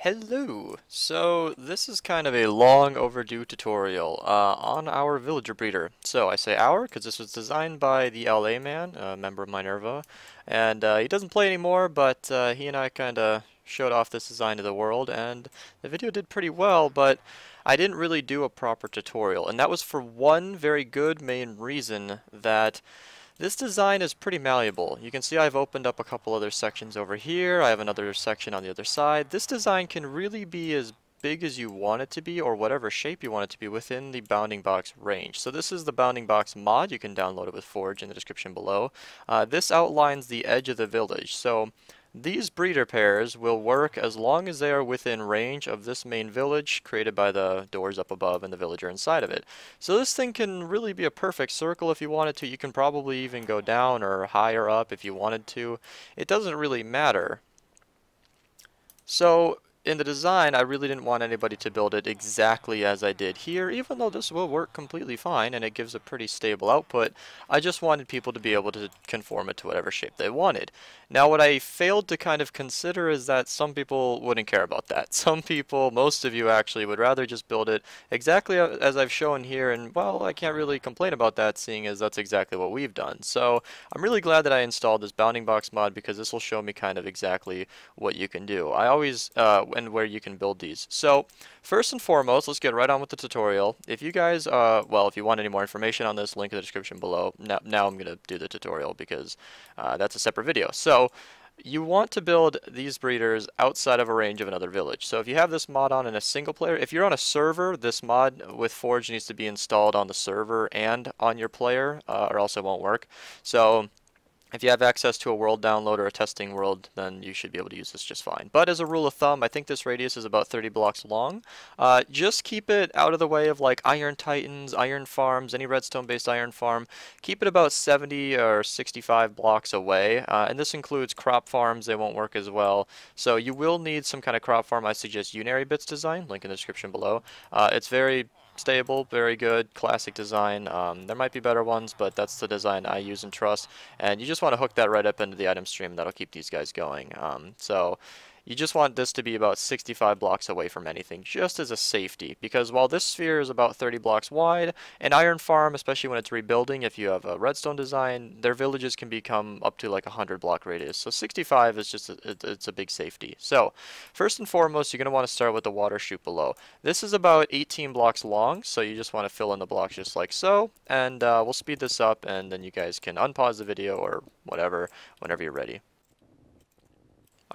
Hello! So this is kind of a long overdue tutorial on our villager breeder. So I say our because this was designed by the LA man, a member of Minerva, and he doesn't play anymore, but he and I kind of showed off this design to the world, and the video did pretty well, but I didn't really do a proper tutorial, and that was for one very good main reason that this design is pretty malleable. You can see I've opened up a couple other sections over here. I have another section on the other side. This design can really be as big as you want it to be, or whatever shape you want it to be within the bounding box range. So this is the bounding box mod. You can download it with Forge in the description below. This outlines the edge of the village. So these breeder pairs will work as long as they are within range of this main village created by the doors up above and the villager inside of it. So this thing can really be a perfect circle if you wanted to. You can probably even go down or higher up if you wanted to. It doesn't really matter. So in the design, I really didn't want anybody to build it exactly as I did here, even though this will work completely fine and it gives a pretty stable output. I just wanted people to be able to conform it to whatever shape they wanted. Now what I failed to kind of consider is that some people wouldn't care about that. Some people, most of you actually, would rather just build it exactly as I've shown here, and well, I can't really complain about that, seeing as that's exactly what we've done. So I'm really glad that I installed this bounding box mod, because this will show me kind of exactly what you can do. I always and where you can build these. So first and foremost, let's get right on with the tutorial. If you guys, well, if you want any more information on this, link in the description below. Now I'm going to do the tutorial because that's a separate video. So you want to build these breeders outside of a range of another village. So if you have this mod on in a single player, if you're on a server, this mod with Forge needs to be installed on the server and on your player, or else it won't work. So if you have access to a world download or a testing world, then you should be able to use this just fine. But as a rule of thumb, I think this radius is about 30 blocks long. Just keep it out of the way of like iron titans, iron farms, any redstone-based iron farm. Keep it about 70 or 65 blocks away. And this includes crop farms. They won't work as well. So you will need some kind of crop farm. I suggest Unarybit's design, link in the description below. It's very stable, very good, classic design. There might be better ones, but that's the design I use and trust. And you just want to hook that right up into the item stream. That'll keep these guys going. So you just want this to be about 65 blocks away from anything, just as a safety, because while this sphere is about 30 blocks wide, an iron farm, especially when it's rebuilding, if you have a redstone design, their villages can become up to like a 100 block radius. So 65 is just it's a big safety. So first and foremost, you're going to want to start with the water chute below. This is about 18 blocks long, so you just want to fill in the blocks just like so, and we'll speed this up, and then you guys can unpause the video or whatever whenever you're ready.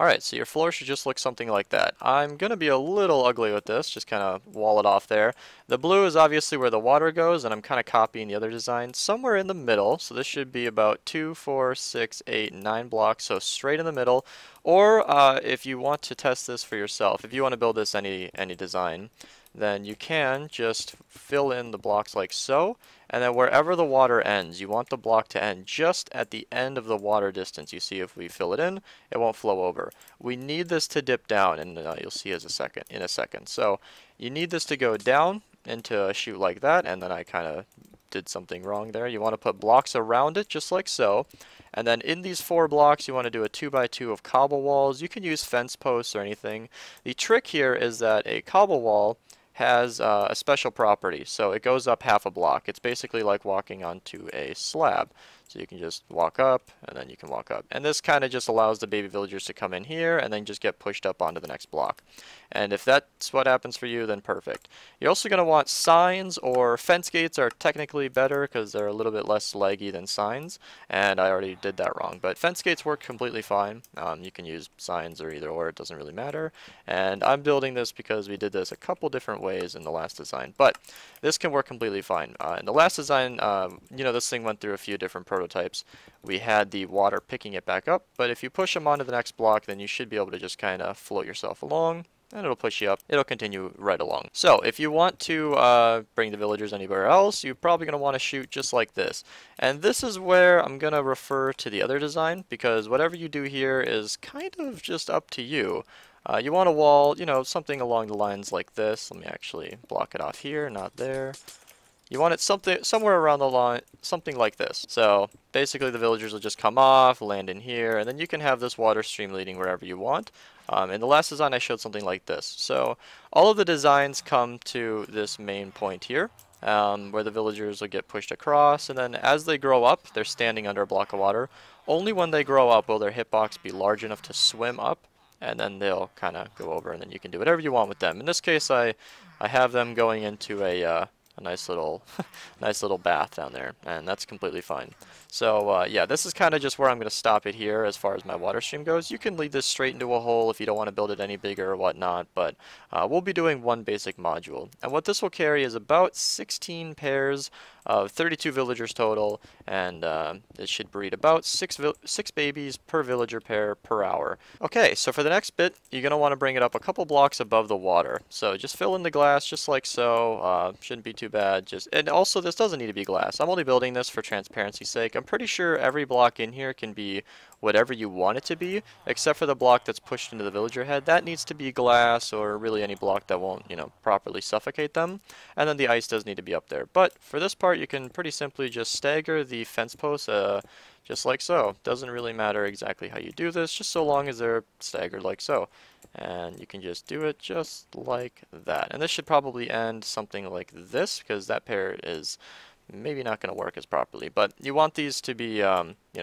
Alright, so your floor should just look something like that. I'm going to be a little ugly with this, just kind of wall it off there. The blue is obviously where the water goes, and I'm kind of copying the other design somewhere in the middle. So this should be about 2, 4, 6, 8, 9 blocks, so straight in the middle. Or if you want to test this for yourself, if you want to build this any design, then you can just fill in the blocks like so, and then wherever the water ends, you want the block to end just at the end of the water distance. You see, if we fill it in, it won't flow over. We need this to dip down, and you'll see in a second. So you need this to go down into a chute like that, and then I kind of did something wrong there. You want to put blocks around it just like so, and then in these 4 blocks you want to do a 2x2 of cobble walls. You can use fence posts or anything. The trick here is that a cobble wall has a special property, so it goes up half a block. It's basically like walking onto a slab. So you can just walk up, and then you can walk up. And this kind of just allows the baby villagers to come in here and then just get pushed up onto the next block. And if that's what happens for you, then perfect. You're also going to want signs, or fence gates are technically better because they're a little bit less laggy than signs. And I already did that wrong. But fence gates work completely fine. You can use signs or either or, it doesn't really matter. And I'm building this because we did this a couple different ways in the last design. But this can work completely fine. In the last design, you know, this thing went through a few different prototypes. We had the water picking it back up, but if you push them onto the next block, then you should be able to just kind of float yourself along, and it'll push you up. It'll continue right along. So if you want to bring the villagers anywhere else, you're probably going to want to shoot just like this. And this is where I'm going to refer to the other design, because whatever you do here is kind of just up to you. You want a wall, you know, something along the lines like this. Let me actually block it off here, not there. You want it somewhere around the line, something like this. So basically the villagers will just come off, land in here, and then you can have this water stream leading wherever you want. In the last design I showed something like this. So all of the designs come to this main point here, where the villagers will get pushed across, and then as they grow up, they're standing under a block of water. Only when they grow up will their hitbox be large enough to swim up, and then they'll kind of go over, and then you can do whatever you want with them. In this case, I have them going into a nice little nice little bath down there, and that's completely fine. So yeah, this is kind of just where I'm going to stop it here as far as my water stream goes. You can lead this straight into a hole if you don't want to build it any bigger or whatnot, but we'll be doing one basic module. And what this will carry is about 16 pairs of 32 villagers total, and it should breed about six babies per villager pair per hour. Okay, so for the next bit, you're going to want to bring it up a couple blocks above the water. So just fill in the glass just like so. Shouldn't be too bad. And also this doesn't need to be glass. I'm only building this for transparency's sake. I'm pretty sure every block in here can be whatever you want it to be, except for the block that's pushed into the villager head. That needs to be glass, or really any block that won't, properly suffocate them. And then the ice does need to be up there. But for this part, you can pretty simply just stagger the fence posts, just like so. Doesn't really matter exactly how you do this, just so long as they're staggered like so. And you can just do it just like that. And this should probably end something like this, because that pair is maybe not going to work as properly, but you want these to be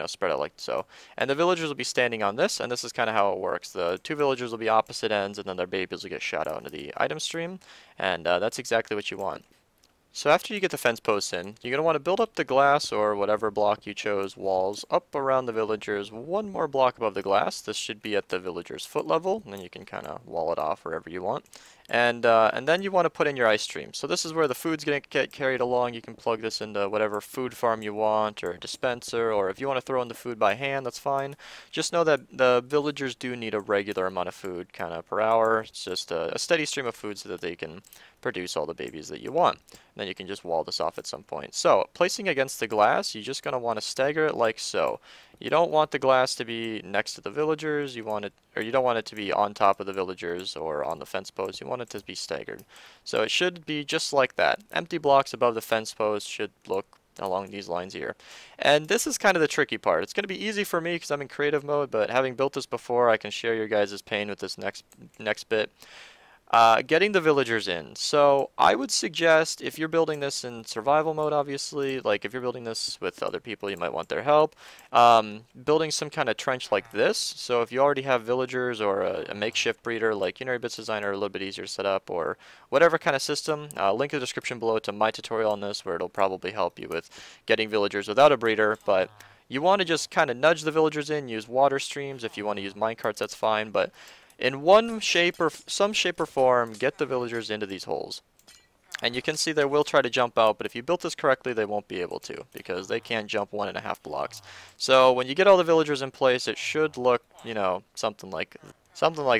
spread out like so. And the villagers will be standing on this, and this is kind of how it works. The two villagers will be opposite ends, and then their babies will get shot out into the item stream, and that's exactly what you want. So after you get the fence posts in, you're going to want to build up the glass or whatever block you chose walls up around the villagers one more block above the glass. This should be at the villager's foot level, and then you can kind of wall it off wherever you want. And then you want to put in your ice stream. So this is where the food's going to get carried along. You can plug this into whatever food farm you want, or a dispenser, or if you want to throw in the food by hand, that's fine. Just know that the villagers do need a regular amount of food kind of per hour. It's just a steady stream of food so that they can produce all the babies that you want. And then you can just wall this off at some point. So placing against the glass, you're just going to want to stagger it like so. You don't want the glass to be next to the villagers. You don't want it to be on top of the villagers or on the fence post. You want it to be staggered. So it should be just like that. Empty blocks above the fence post should look along these lines here. And this is kind of the tricky part. It's going to be easy for me because I'm in creative mode, but having built this before, I can share your guys' pain with this next bit. Getting the villagers in. So I would suggest, if you're building this in survival mode, obviously, like if you're building this with other people, you might want their help. Building some kind of trench like this. So if you already have villagers or a makeshift breeder like Unarybit's designer, a little bit easier to set up, or whatever kind of system, link in the description below to my tutorial on this, where it'll probably help you with getting villagers without a breeder. But you want to just kind of nudge the villagers in, use water streams. If you want to use minecarts, that's fine, but in some shape or form, get the villagers into these holes. And you can see they will try to jump out, but if you built this correctly, they won't be able to, because they can't jump 1.5 blocks. So when you get all the villagers in place, it should look, something like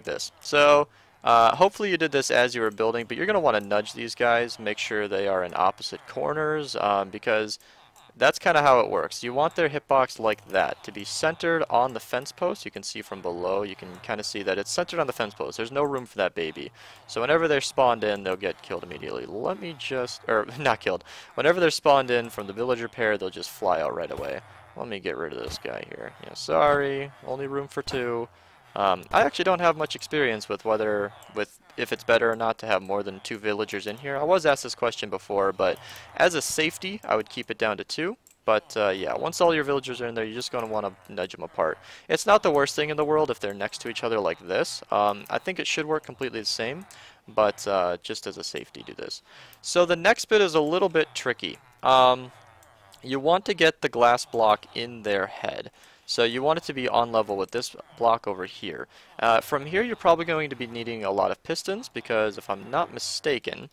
this. So hopefully you did this as you were building, but you're going to want to nudge these guys, make sure they are in opposite corners, because that's kind of how it works. You want their hitbox like that, to be centered on the fence post. You can see from below, you can kind of see that it's centered on the fence post. There's no room for that baby. So whenever they're spawned in, they'll get killed immediately. Not killed. Whenever they're spawned in from the villager pair, they'll just fly out right away. Let me get rid of this guy here. Sorry, only room for 2. I actually don't have much experience with if it's better or not to have more than 2 villagers in here. I was asked this question before, but as a safety, I would keep it down to 2. But yeah, once all your villagers are in there, you're just going to want to nudge them apart. It's not the worst thing in the world if they're next to each other like this. I think it should work completely the same, but just as a safety, do this. So the next bit is a little bit tricky. You want to get the glass block in their head. So you want it to be on level with this block over here. From here, you're probably going to be needing a lot of pistons, because if I'm not mistaken,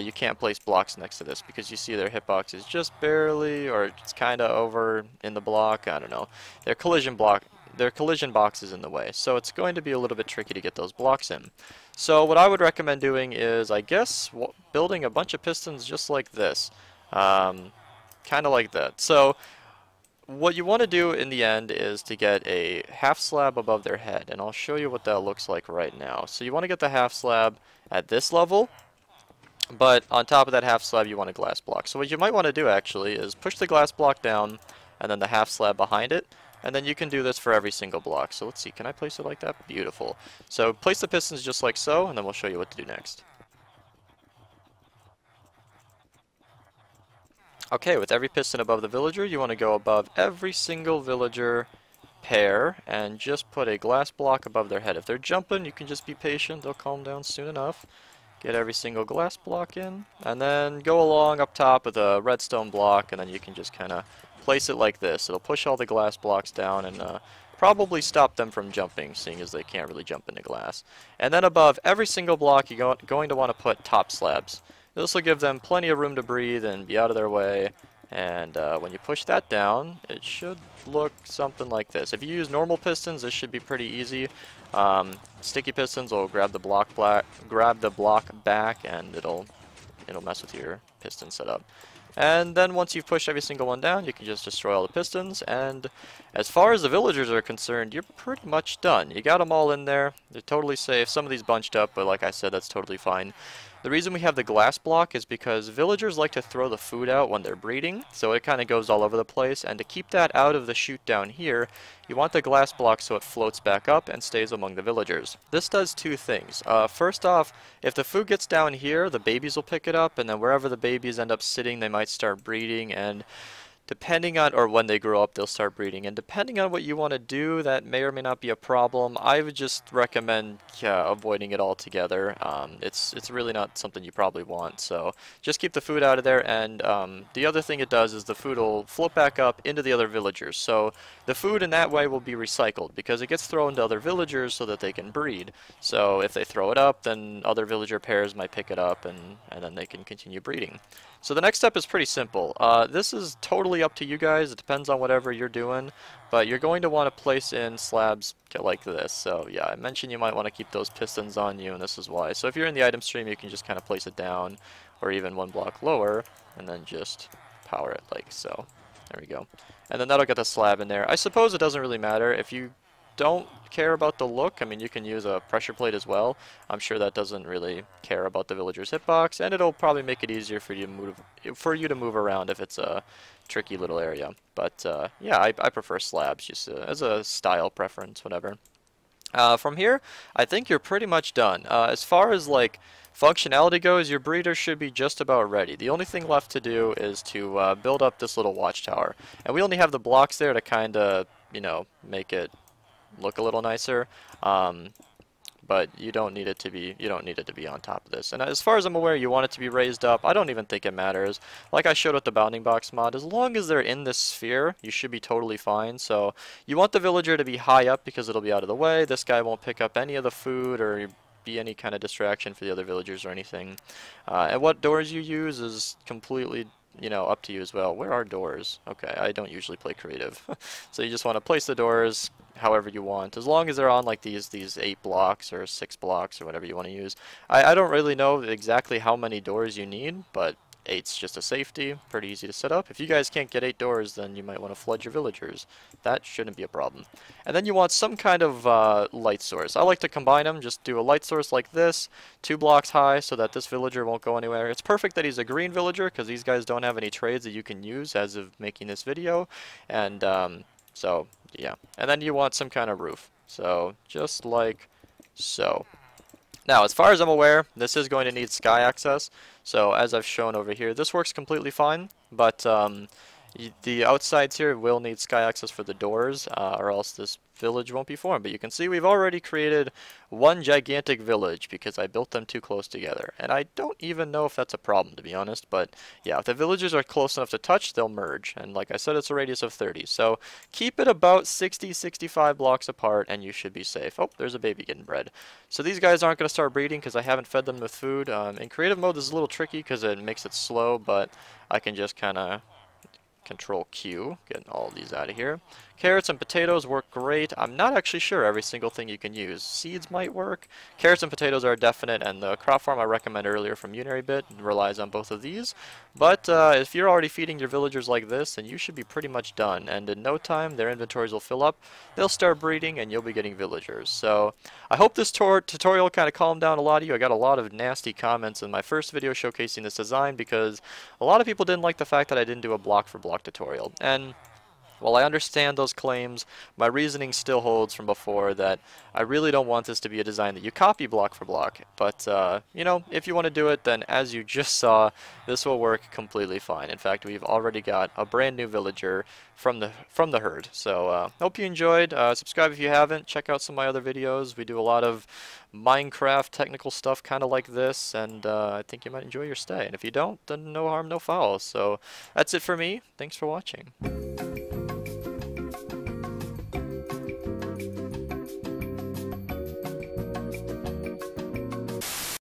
you can't place blocks next to this, because you see their hitbox is just barely, or it's kind of over in the block. I don't know. Their collision box is in the way, so it's going to be a little bit tricky to get those blocks in. So what I would recommend doing is, I guess, building a bunch of pistons just like this, kind of like that. So what you want to do in the end is to get a half slab above their head, and I'll show you what that looks like right now. So you want to get the half slab at this level, But on top of that half slab, you want a glass block. So what you might want to do actually is push the glass block down and then the half slab behind it. And then you can do this for every single block. So let's see, can I place it like that? Beautiful. So place the pistons just like so, and then we'll show you what to do next. Okay, with every piston above the villager, you want to go above every single villager pair and just put a glass block above their head. If they're jumping, you can just be patient. They'll calm down soon enough. Get every single glass block in, and then go along up top with a redstone block, and then you can just kind of place it like this. It'll push all the glass blocks down and probably stop them from jumping, seeing as they can't really jump into glass. And then above every single block, you're going to want to put top slabs. This will give them plenty of room to breathe and be out of their way. And when you push that down, it should look something like this. If you use normal pistons, this should be pretty easy. Sticky pistons will grab the block back, and it'll mess with your piston setup. And then once you've pushed every single one down, you can just destroy all the pistons. And as far as the villagers are concerned, you're pretty much done. You got them all in there. They're totally safe. Some of these bunched up, but like I said, that's totally fine. The reason we have the glass block is because villagers like to throw the food out when they're breeding, so it kind of goes all over the place, and to keep that out of the chute down here, you want the glass block so it floats back up and stays among the villagers. This does two things. First off, if the food gets down here, the babies will pick it up, and then wherever the babies end up sitting, they might start breeding, and depending on, or when they grow up, they'll start breeding. And depending on what you want to do, that may or may not be a problem. I would just recommend avoiding it altogether. It's really not something you probably want. So just keep the food out of there. And the other thing it does is the food will float back up into the other villagers. So the food in that way will be recycled because it gets thrown to other villagers so that they can breed. So if they throw it up, then other villager pairs might pick it up, and then they can continue breeding. So the next step is pretty simple. This is totally up to you guys. It depends on whatever you're doing, but you're going to want to place in slabs like this. So yeah, I mentioned you might want to keep those pistons on you, and this is why. So if you're in the item stream, you can just kind of place it down, or even one block lower, and then just power it like so. There we go. And then that'll get the slab in there. I suppose it doesn't really matter. If you don't care about the look, I mean, you can use a pressure plate as well. I'm sure that doesn't really care about the villager's hitbox, and it'll probably make it easier for you to move around if it's a tricky little area. But yeah, I prefer slabs just as a style preference, whatever. From here, I think you're pretty much done. As far as like functionality goes, your breeder should be just about ready. The only thing left to do is to build up this little watchtower, and we only have the blocks there to kind of, you know, make it look a little nicer, but you don't need it to be on top of this. And as far as I'm aware, you want it to be raised up. I don't even think it matters. Like I showed with the bounding box mod, as long as they're in this sphere, you should be totally fine. So you want the villager to be high up because it'll be out of the way. This guy won't pick up any of the food or be any kind of distraction for the other villagers or anything. And what doors you use is completely, you know, up to you as well. Where are doors? Okay, I don't usually play creative. So you just want to place the doors however you want, as long as they're on like these 8 blocks or 6 blocks or whatever you want to use. I don't really know exactly how many doors you need, but 8's just a safety, pretty easy to set up. If you guys can't get 8 doors, then you might want to flood your villagers. That shouldn't be a problem. And then you want some kind of light source. I like to combine them, just do a light source like this, 2 blocks high, so that this villager won't go anywhere. It's perfect that he's a green villager, because these guys don't have any trades that you can use as of making this video. And so yeah, and then you want some kind of roof. So just like so. Now, as far as I'm aware, this is going to need sky access. So as I've shown over here, this works completely fine, but the outsides here will need sky access for the doors, or else this village won't be formed. But you can see we've already created one gigantic village because I built them too close together. And I don't even know if that's a problem, to be honest. But yeah, if the villages are close enough to touch, they'll merge. And like I said, it's a radius of 30. So keep it about 60-65 blocks apart and you should be safe. Oh, there's a baby getting bred. So these guys aren't going to start breeding because I haven't fed them with food. In creative mode, this is a little tricky because it makes it slow, but I can just kind of Control Q, getting all of these out of here. Carrots and potatoes work great. I'm not actually sure every single thing you can use. Seeds might work. Carrots and potatoes are definite, and the crop farm I recommended earlier from Unarybit relies on both of these. But if you're already feeding your villagers like this, then you should be pretty much done. And in no time, their inventories will fill up. They'll start breeding, and you'll be getting villagers. So I hope this tutorial kind of calmed down a lot of you. I got a lot of nasty comments in my first video showcasing this design because a lot of people didn't like the fact that I didn't do a block for block tutorial. And while I understand those claims, my reasoning still holds from before that I really don't want this to be a design that you copy block for block. But, you know, if you want to do it, then as you just saw, this will work completely fine. In fact, we've already got a brand new villager from the herd. So, hope you enjoyed. Subscribe if you haven't. Check out some of my other videos. We do a lot of Minecraft technical stuff kind of like this, and I think you might enjoy your stay. And if you don't, then no harm, no foul. So, that's it for me. Thanks for watching.